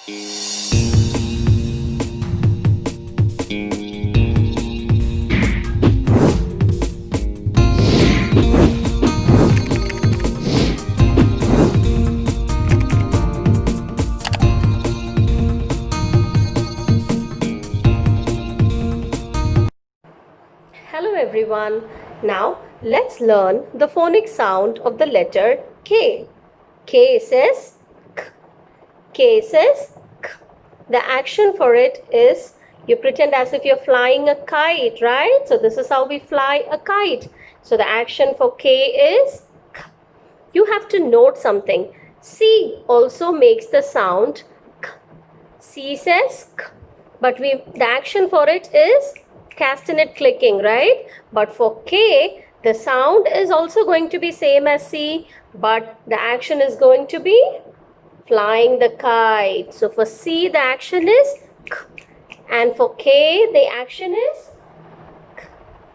Hello everyone. Now let's learn the phonic sound of the letter K. K says K. K says K. The action for it is you pretend as if you're flying a kite, right? So this is how we fly a kite. So the action for K is K. You have to note something. C also makes the sound K. C says K. But the action for it is castanet clicking, right? But for K, the sound is also going to be same as C, but the action is going to be flying the kite. So for C, the action is K, and for K, the action is K,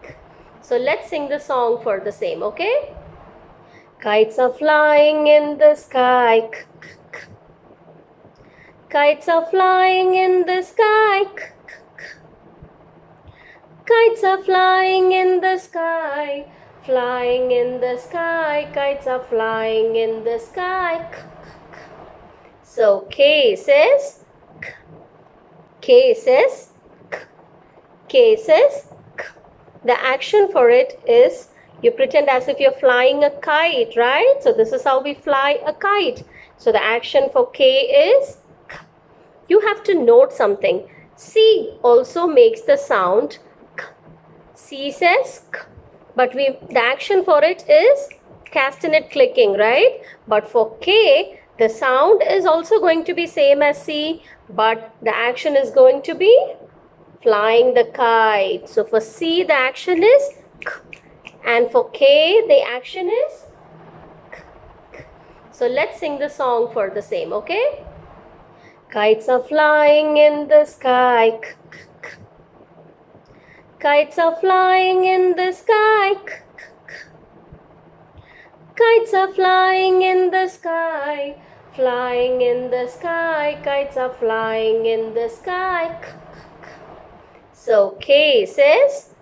K. So let's sing the song for the same, okay? Kites are flying in the sky. K, k, k. Kites are flying in the sky. K, k, k. Kites are flying in the sky, flying in the sky. Kites are flying in the sky. K, k, k. So K says K. K says K. K says K. The action for it is you pretend as if you're flying a kite, right? So this is how we fly a kite. So the action for K is K. You have to note something. C also makes the sound K. C says K. But the action for it is castanet clicking, right? But for K, the sound is also going to be same as C, but the action is going to be flying the kite. So for C, the action is K. And for K, the action is K, K. So let's sing the song for the same, okay? Kites are flying in the sky. K, k, k. Kites are flying in the sky. K, k, k. Kites are flying in the sky. Flying in the sky. Kites are flying in the sky. K, k, k. So K says